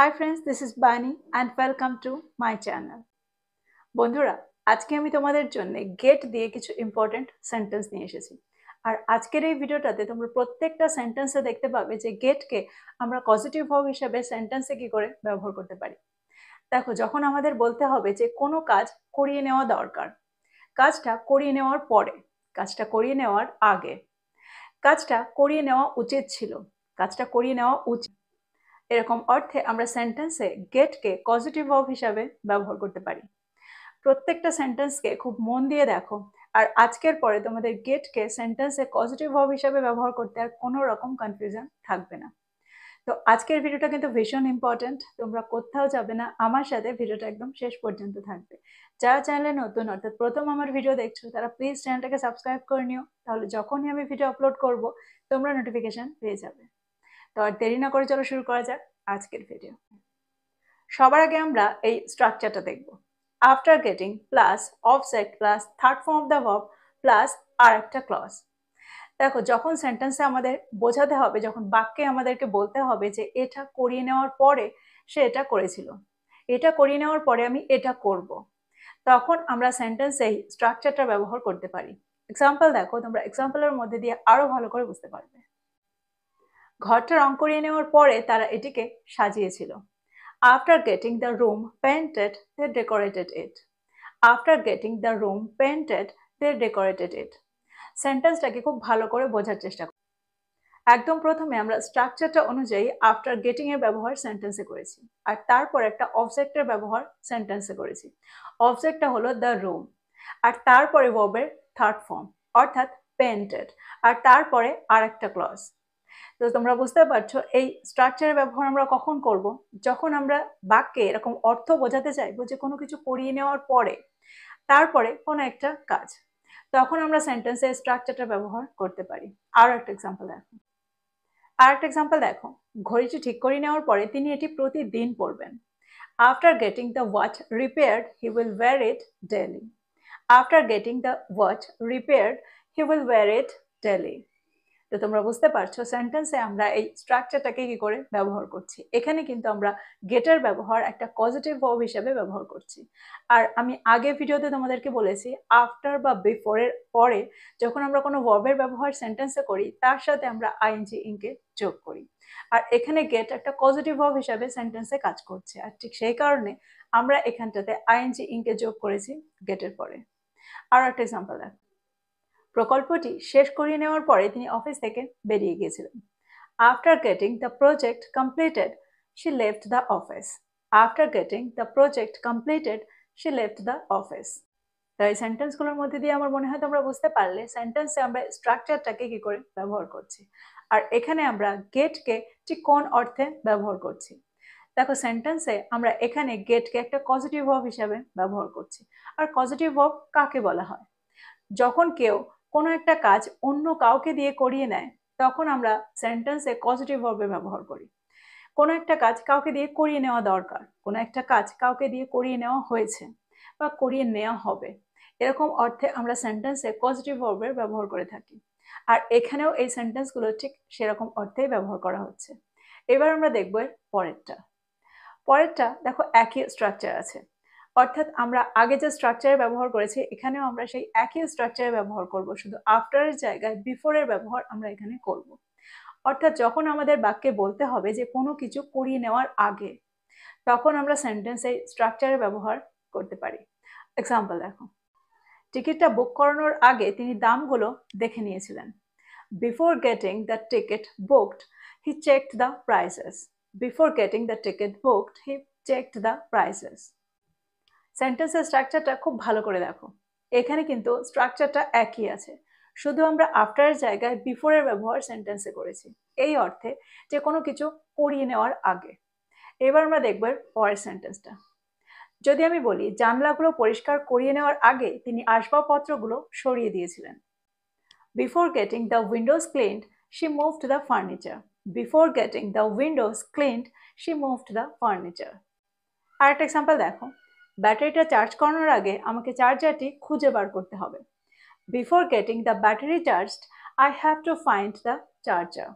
Hi friends, this is Bani and welcome to my channel. বন্ধুরা, আজকে আমি তোমাদের জন্য গেট দিয়ে কিছু ইম্পর্টেন্ট সেন্টেন্স নিয়ে এসেছি। আর আজকের এই ভিডিওটাতে তোমরা প্রত্যেকটা সেন্টেন্সে দেখতে পাবে যে গেটকে আমরা পজিটিভ ভার্ব হিসেবে সেন্টেন্সে কি করে ব্যবহার করতে পারি। দেখো, যখন আমাদের বলতে হবে যে কোনো কাজ করিয়ে নেওয়া দরকার, কাজটা করিয়ে নেওয়ার পরে, কাজটা করিয়ে নেওয়ার আগে, কাজটা করিয়ে নেওয়া উচিত ছিল, কাজটা করিয়ে নেওয়া উচিত, এরকম অর্থে আমরা সেন্টেন্সে গেটকে পজিটিভ ভার্ব হিসাবে ব্যবহার করতে পারি। প্রত্যেকটা সেন্টেন্সকে খুব মন দিয়ে দেখো, আর আজকের পরে তোমাদের গেটকে সেন্টেন্সে পজিটিভ ভার্ব হিসাবে ব্যবহার করতে আর কোনো রকম কনফিউশন থাকবে না। তো আজকের ভিডিওটা কিন্তু ভীষণ ইম্পর্টেন্ট, তোমরা কোথাও যাবে না, আমার সাথে ভিডিওটা একদম শেষ পর্যন্ত থাকবে। যারা চ্যানেলে নতুন, অর্থাৎ প্রথম আমার ভিডিও দেখছো, তারা প্লিজ চ্যানেলটাকে সাবস্ক্রাইব করে নিও, তাহলে যখনই আমি ভিডিও আপলোড করব তোমরা নোটিফিকেশন পেয়ে যাবে। তো আর দেরি না করে চলো শুরু করা যাক আজকের ভিডিও। সবার আগে আমরা এই স্ট্রাকচারটা দেখব। After getting plus object plus third form of the verb plus আর একটা ক্লজ। দেখো, যখন সেন্টেন্সে আমাদের বোঝাতে হবে, যখন বাক্যে আমাদেরকে বলতে হবে যে এটা করিয়ে নেওয়ার পরে সে এটা করেছিল, এটা করিয়ে নেওয়ার পরে আমি এটা করব, তখন আমরা সেন্টেন্সে এই স্ট্রাকচারটা ব্যবহার করতে পারি। এক্সাম্পল দেখো, তোমরা এক্সাম্পলের মধ্যে দিয়ে আরো ভালো করে বুঝতে পারবে। ঘরটা রং করিয়ে নেওয়ার পরে তারা এটিকে সাজিয়েছিল। After getting the room painted, they decorated it. After getting the room painted, they decorated it. সেন্টেন্সটাকে খুব ভালো করে বোঝার চেষ্টা করি। একদম প্রথমে আমরা স্ট্রাকচারটা অনুযায়ী আফটার গেটিং এর ব্যবহার সেন্টেন্সে করেছি, আর তারপর একটা অবজেক্টের ব্যবহার সেন্টেন্সে করেছি। অবজেক্টটা হলো দ্য রুম, আর তারপরে ভার্বের থার্ড ফর্ম অর্থাৎ পেন্টেড, আর তারপরে আর একটা ক্লজ। তো তোমরা বুঝতে পারছো এই স্ট্রাকচারের ব্যবহার আমরা কখন করব, যখন আমরা বাক্যে এরকম অর্থ বোঝাতে চাইবো যে কোনো কিছু করিয়ে নেওয়ার পরে, তারপরে কোনো একটা কাজ, তখন আমরা সেন্টেন্সে স্ট্রাকচারটা ব্যবহার করতে পারি। আর একটা এক্সাম্পল দেখো, ঘড়িটি ঠিক করে নেওয়ার পরে তিনি এটি প্রতিদিন পরবেন। After getting the watch repaired he will wear it daily. After getting the watch repaired he will wear it daily. তো তোমরা বুঝতে পারছো সেন্টেন্সে আমরা এই স্ট্রাকচারটাকে কি করে ব্যবহার করছি। এখানে কিন্তু আমরা গেটের ব্যবহার একটা পজিটিভ ভার্ব হিসেবে ব্যবহার করছি। আর আমি আগে ভিডিওতে তোমাদেরকে বলেছি, আফটার বা বিফোরের পরে যখন আমরা কোনো ভার্বের ব্যবহার সেন্টেন্সে করি, তার সাথে আমরা আইএনজি ইংকে যোগ করি। আর এখানে গেট একটা পজিটিভ ভার্ব হিসাবে সেন্টেন্সে কাজ করছে, আর ঠিক সেই কারণে আমরা এখানটাতে আইএনজি ইংকে যোগ করেছি গেটের পরে। আর একটা এক্সাম্পল দেখো, প্রকল্পটি শেষ করিয়ে নেওয়ার পরে তিনি অফিস থেকে বেরিয়ে গিয়েছিলেন। After getting the project completed she left the office. After getting the project completed she left the office. তো এই সেন্টেন্সগুলোর মধ্যে দিয়ে আমার মনে হয় তোমরা বুঝতে পারলে সেন্টেন্সে আমরা স্ট্রাকচারটাকে কি করে ব্যবহার করছি, আর এখানে আমরা গেটকে ঠিক কোন অর্থে ব্যবহার করছি। দেখো, সেন্টেন্সে আমরা এখানে গেটকে একটা পজিটিভ ভার্ব হিসাবে ব্যবহার করছি। আর পজিটিভ ভার্ব কাকে বলা হয়? যখন কেউ কোনো একটা কাজ অন্য কাউকে দিয়ে করিয়ে নেয়, তখন আমরা সেন্টেন্সে পজিটিভ ভার্বের ব্যবহার করি। কোনো একটা কাজ কাউকে দিয়ে করিয়ে নেওয়া দরকার, কোনো একটা কাজ কাউকে দিয়ে করিয়ে নেওয়া হয়েছে বা করিয়ে নেওয়া হবে, এরকম অর্থে আমরা সেন্টেন্সে পজিটিভ ভার্বের ব্যবহার করে থাকি। আর এখানেও এই সেন্টেন্সগুলো ঠিক সেরকম অর্থেই ব্যবহার করা হচ্ছে। এবার আমরা দেখব পরেরটা। দেখো, একই স্ট্রাকচার আছে, অর্থাৎ আমরা আগে যে স্ট্রাকচারের ব্যবহার করেছি এখানেও আমরা সেই একই স্ট্রাকচারের ব্যবহার করব, শুধু আফটারের জায়গায় বিফোরের ব্যবহার আমরা এখানে করব। অর্থাৎ যখন আমাদের বাক্যে বলতে হবে যে কোনো কিছু করিয়ে নেওয়ার আগে, তখন আমরা সেন্টেন্সে স্ট্রাকচারের ব্যবহার করতে পারি। এক্সাম্পল দেখো, টিকিটটা বুক করানোর আগে তিনি দামগুলো দেখে নিয়েছিলেন। Before getting the ticket booked he checked the prices. Before getting the ticket booked he checked the prices. সেন্টেন্সের স্ট্রাকচারটা খুব ভালো করে দেখো, এখানে কিন্তু স্ট্রাকচারটা একই আছে, শুধু আমরা আফটারের জায়গায় বিফোরের ব্যবহার সেন্টেন্সে করেছি, এই অর্থে যে কোনো কিছু করিয়ে নেওয়ার আগে। এবার আমরা দেখব পরের সেন্টেন্সটা। যদি আমি বলি জানলাগুলো পরিষ্কার করিয়ে নেওয়ার আগে তিনি আসবাবপত্রগুলো সরিয়ে দিয়েছিলেন। Before getting the windows cleaned she moved the furniture. Before getting the windows cleaned she moved the furniture. আর একটা এক্সাম্পল দেখো, ব্যাটারিটা চার্জ করানোর আগে আমাকে চার্জারটি খুঁজে বার করতে হবে। Before getting the battery charged I have to find the charger.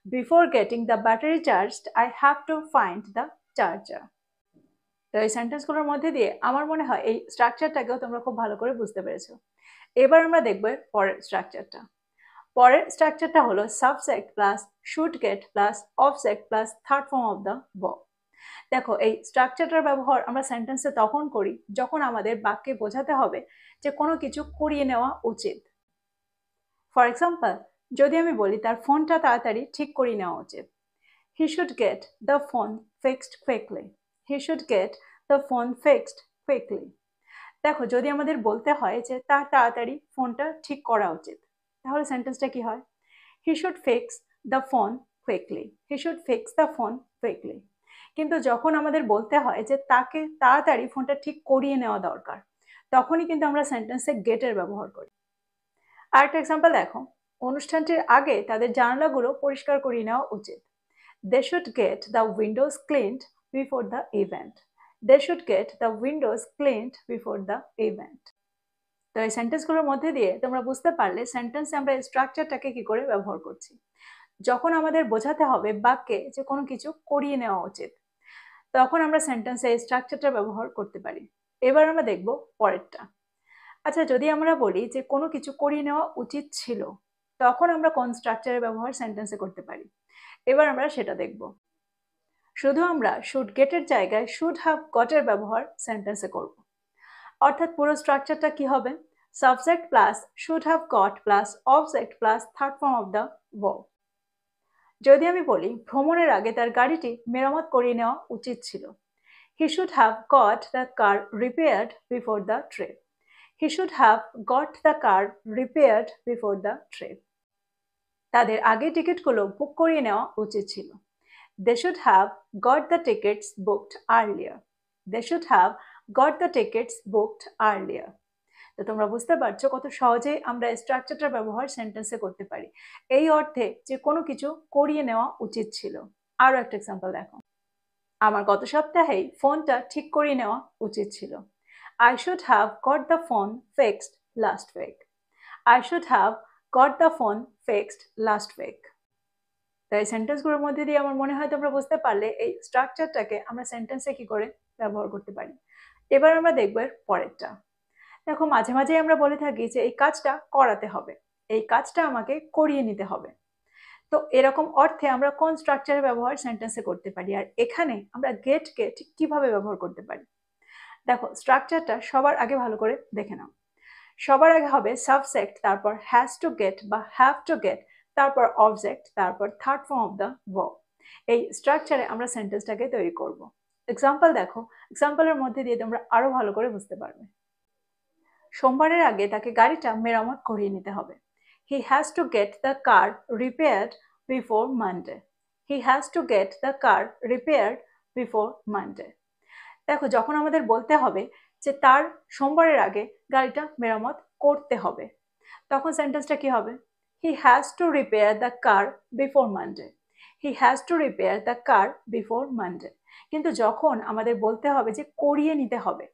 Before getting the battery charged, I have to find the charger. তো এই সেন্টেন্সগুলোর মধ্যে দিয়ে আমার মনে হয় এই স্ট্রাকচারটাকেও তোমরা খুব ভালো করে বুঝতে পেরেছো। এবার আমরা দেখব পরের স্ট্রাকচারটা। পরের স্ট্রাকচারটা হলো subject plus should get plus object plus third form of the verb. দেখো এই স্ট্রাকচারটার ব্যবহার আমরা সেন্টেন্সে তখন করি যখন আমাদের বাক্যে বোঝাতে হবে যে কোনো কিছু করিয়ে নেওয়া উচিত। ফর এক্সাম্পল, যদি আমি বলি তার ফোনটা তাড়াতাড়ি ঠিক করিয়ে নেওয়া উচিত, he should get the phone fixed quickly. He should get the phone fixed quickly. দেখো যদি আমাদের বলতে হয় যে তার তাড়াতাড়ি ফোনটা ঠিক করা উচিত, তাহলে সেন্টেন্সটা কি হয়? He should fix the phone quickly. He should fix the phone quickly. কিন্তু যখন আমাদের বলতে হয় যে তাকে তাড়াতাড়ি ফোনটা ঠিক করিয়ে নেওয়া দরকার, তখনই কিন্তু আমরা সেন্টেন্সে গেটের ব্যবহার করি। আরেকটা এক্সাম্পল দেখো, অনুষ্ঠানটির আগে তাদের জানালাগুলো পরিষ্কার করিয়ে নেওয়া উচিত। They should get the windows cleaned before the event. They should get the windows cleaned before the event. তো এই সেন্টেন্সগুলোর মধ্যে দিয়ে তোমরা বুঝতে পারলে সেন্টেন্সে আমরা স্ট্রাকচারটাকে কি করে ব্যবহার করছি। যখন আমাদের বোঝাতে হবে বাক্যে যে কোনো কিছু করিয়ে নেওয়া উচিত, তখন আমরা সেন্টেন্সে এই স্ট্রাকচারটা ব্যবহার করতে পারি। এবার আমরা দেখব পরেরটা। আচ্ছা, যদি আমরা বলি যে কোনো কিছু করিয়ে নেওয়া উচিত ছিল, তখন আমরা কোন স্ট্রাকচারের ব্যবহার সেন্টেন্সে করতে পারি? এবার আমরা সেটা দেখব। শুধু আমরা শুড গেটের জায়গায় শুড হ্যাভ গটের ব্যবহার সেন্টেন্সে করব। অর্থাৎ পুরো স্ট্রাকচারটা কি হবে? Subject plus should have goat plus object plus third form of the verb. যদি আমি বলি ভ্রমণের আগে তার গাড়িটি মেরামত করিয়ে নেওয়া উচিত ছিল, he should have got the car repaired before the trip. He should have got the car repaired before the trip. তাদের আগে টিকিটগুলো বুক করিয়ে নেওয়া উচিত ছিল। They should have got the tickets booked earlier. They should have got the tickets booked earlier. তো তোমরা বুঝতে পারছো কত সহজেই আমরা স্ট্রাকচারটার ব্যবহার সেন্টেন্সে করতে পারি, এই অর্থে যে কোনো কিছু করিয়ে নেওয়া উচিত ছিল। আরো একটা এক্সাম্পল দেখো, আমার গত সপ্তাহেই ফোনটা ঠিক করিয়ে নেওয়া উচিত ছিল। I should have got the phone fixed last week. I should have got the phone fixed last week. তাই সেন্টেন্সগুলোর মধ্যে দিয়ে আমার মনে হয় তোমরা বুঝতে পারলে এই স্ট্রাকচারটাকে আমরা সেন্টেন্সে কি করে ব্যবহার করতে পারি। এবার আমরা দেখব এর পরেরটা। দেখো মাঝে মাঝে আমরা বলে থাকি যে এই কাজটা করাতে হবে, এই কাজটা আমাকে করিয়ে নিতে হবে। তো এরকম অর্থে আমরা কোন স্ট্রাকচারের ব্যবহার সেন্টেন্সে করতে পারি, আর এখানে আমরা গেটকে ঠিক কিভাবে ব্যবহার করতে পারি? দেখো স্ট্রাকচারটা সবার আগে ভালো করে দেখে নাও। সবার আগে হবে সাবজেক্ট, তারপর হ্যাজ টু গেট বা হ্যাভ টু গেট, তারপর অবজেক্ট, তারপর third form of the verb. এই স্ট্রাকচারে আমরা সেন্টেন্সটাকে তৈরি করব। এক্সাম্পল দেখো, এক্সাম্পলের মধ্যে দিয়ে তোমরা আরো ভালো করে বুঝতে পারবে। সোমবারের আগে তাকে গাড়িটা মেরামত করিয়ে নিতে হবে। He has to get the car repaired before Monday. He has to get the car repaired before Monday. দেখো যখন আমাদের বলতে হবে যে তার সোমবারের আগে গাড়িটা মেরামত করতে হবে, তখন সেন্টেন্সটা কি হবে? He has to repair the car before Monday. He has to repair the car before Monday. কিন্তু যখন আমাদের বলতে হবে যে করিয়ে নিতে হবে,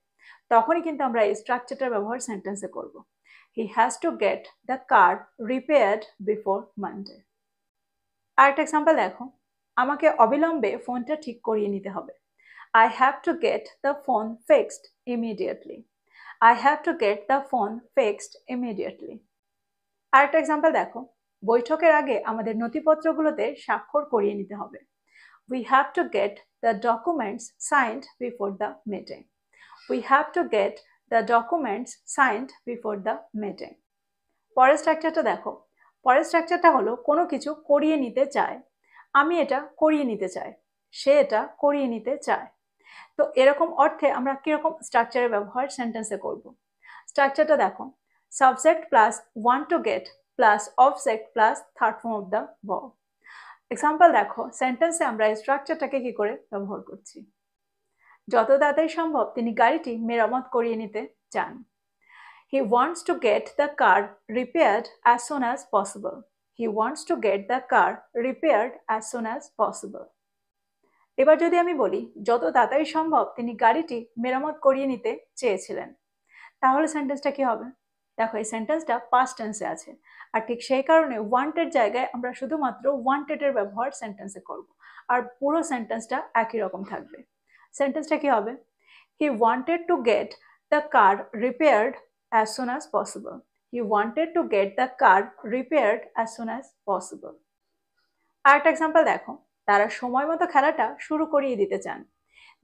তখনই কিন্তু আমরা এই স্ট্রাকচারটার ব্যবহার সেন্টেন্সে করব। He has to get the car repaired before Monday. আরেকটা এক্সাম্পল দেখো, আমাকে অবিলম্বে ফোনটা ঠিক করিয়ে নিতে হবে। I have to get the phone fixed immediately. I have to get the phone fixed immediately. আরেকটা এক্সাম্পল দেখো, বৈঠকের আগে আমাদের নথিপত্রগুলোতে স্বাক্ষর করিয়ে নিতে হবে। We have to get the documents signed before the meeting. We have to get the documents signed before the meeting. পরের স্ট্রাকচারটা দেখো, পরের স্ট্রাকচারটা হলো কোনো কিছু করিয়ে নিতে চায়। আমি এটা করিয়ে নিতে চাই, সে এটা করিয়ে নিতে চায়। তো এরকম অর্থে আমরা কিরকম স্ট্রাকচারের ব্যবহার সেন্টেন্সে করব? স্ট্রাকচারটা দেখো, subject plus want to get plus object plus third form of the verb. Example দেখো, সেন্টেন্সে আমরা এই স্ট্রাকচারটাকে কি করে ব্যবহার করছি। যত তাড়াতাড়ি সম্ভব তিনি গাড়িটি মেরামত করিয়ে নিতে চান। He wants to get the car repaired as soon as possible. He wants to get the car repaired as soon as possible. এবার যদি আমি বলি যত তাড়াতাড়ি সম্ভব তিনি গাড়িটি মেরামত করিয়ে নিতে চেয়েছিলেন, তাহলে সেন্টেন্সটা কি হবে? দেখো এই সেন্টেন্সটা পাস্ট টেন্সে আছে, আর ঠিক সেই কারণে ওয়ান্টেড জায়গায় আমরা শুধুমাত্র ওয়ান্টেড এর ব্যবহার সেন্টেন্সে করব। আর পুরো সেন্টেন্সটা একই রকম থাকবে। সেন্টেন্সটা কি হবে? He wanted to get the car repaired as soon as possible. He wanted to get the car repaired as soon as possible. আরেকটা এক্সাম্পল দেখো, তারা সময় মতো খেলাটা শুরু করিয়ে দিতে চান।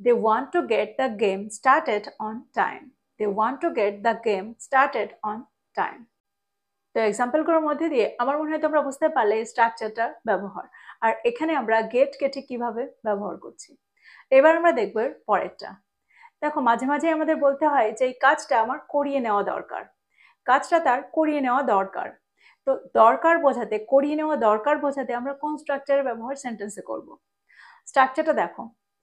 They want to get the game started on time. They want to get the game started on time. তো এক্সাম্পলগুলোর মধ্যে দিয়ে আমার মনে হয় তোমরা বুঝতে পারলে স্ট্রাকচারটার ব্যবহার, আর এখানে আমরা গেটকে ঠিক কিভাবে ব্যবহার করছি। এবার আমরা দেখব এর পরেরটা। দেখো, মাঝে মাঝে আমাদের বলতে হয় যে এই কাজটা আমার করিয়ে নেওয়া দরকার, কাজটা তার করিয়ে নেওয়া দরকার। তো দরকার বোঝাতে, করিয়ে নেওয়া দরকার বোঝাতে আমরা কোন স্ট্রাকচারের ব্যবহার সেন্টেন্সে করব? স্ট্রাকচারটা দেখো,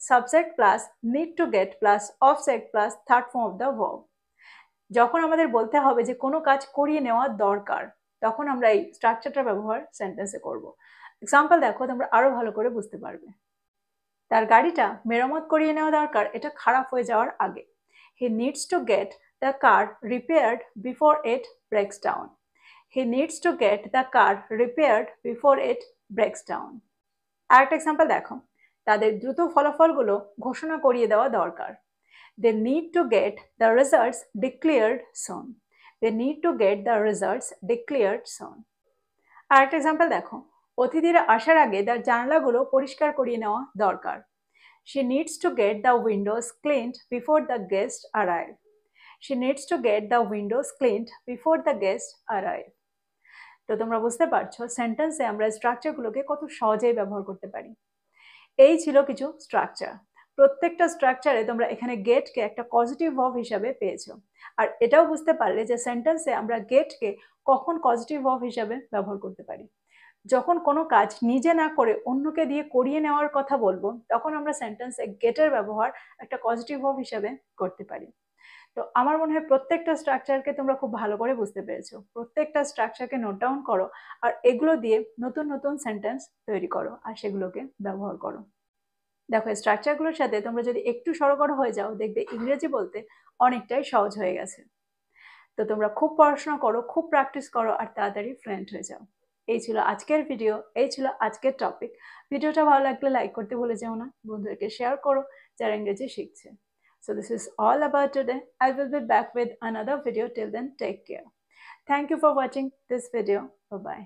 subject plus need to get plus object plus third form of the verb. যখন আমাদের বলতে হবে যে কোনো কাজ করিয়ে নেওয়া দরকার, তখন আমরা এই স্ট্রাকচারটার ব্যবহার সেন্টেন্সে করব। এক্সাম্পল দেখো, তোমরা আরো ভালো করে বুঝতে পারবে। তার গাড়িটা মেরামত করিয়ে নেওয়া দরকার এটা খারাপ হয়ে যাওয়ার আগে। He needs to get the car repaired before it breaks down. He needs to get the car repaired before it breaks down. আরেকটা এক্সাম্পল দেখো, তাদের দ্রুত ফলাফলগুলো ঘোষণা করিয়ে দেওয়া দরকার। They need to get the results declared soon. They need to get the results declared soon. আরেকটা example দেখো, অতিথিরা আসার আগে তার জানালাগুলো পরিষ্কার করিয়ে নেওয়া দরকার। She needs to get the windows cleaned before the guests arrive. She needs to get the windows cleaned before the guests arrive. তো তোমরা বুঝতে পারছো সেন্টেন্সে আমরা স্ট্রাকচারগুলোকে কত সহজেই ব্যবহার করতে পারি। এই ছিল কিছু স্ট্রাকচার। প্রত্যেকটা স্ট্রাকচারে তোমরা এখানে গেটকে একটা পজিটিভ ভার্ব হিসাবে পেয়েছো, আর এটাও বুঝতে পারলে যে সেন্টেন্সে আমরা গেটকে কখন পজিটিভ ভার্ব হিসাবে ব্যবহার করতে পারি। যখন কোনো কাজ নিজে না করে অন্যকে দিয়ে করিয়ে নেওয়ার কথা বলবো, তখন আমরা সেন্টেন্সে গেটের ব্যবহার একটা পজিটিভ ভার্ব হিসাবে করতে পারি। তো আমার মনে হয় প্রত্যেকটা স্ট্রাকচারকে তোমরা খুব ভালো করে বুঝতে পেরেছো। প্রত্যেকটা স্ট্রাকচারকে নোট ডাউন করো, আর এগুলো দিয়ে নতুন নতুন সেন্টেন্স তৈরি করো আর সেগুলোকে ব্যবহার করো। দেখো, এই স্ট্রাকচারগুলোর সাথে তোমরা যদি একটু সড়গড় হয়ে যাও, দেখবে ইংরেজি বলতে অনেকটাই সহজ হয়ে গেছে। তো তোমরা খুব পড়াশোনা করো, খুব প্র্যাকটিস করো, আর তাড়াতাড়ি ফ্লুয়েন্ট হয়ে যাও। এই ছিল আজকের ভিডিও, এই ছিল আজকের টপিক। ভিডিওটা ভালো লাগলে লাইক করতে ভুলে যেও না, বন্ধুদেরকে শেয়ার করো যারা ইংরেজি শিখছে। So this is all about today. I will be back with another video. Till then, take care. Thank you for watching this video. Bye bye.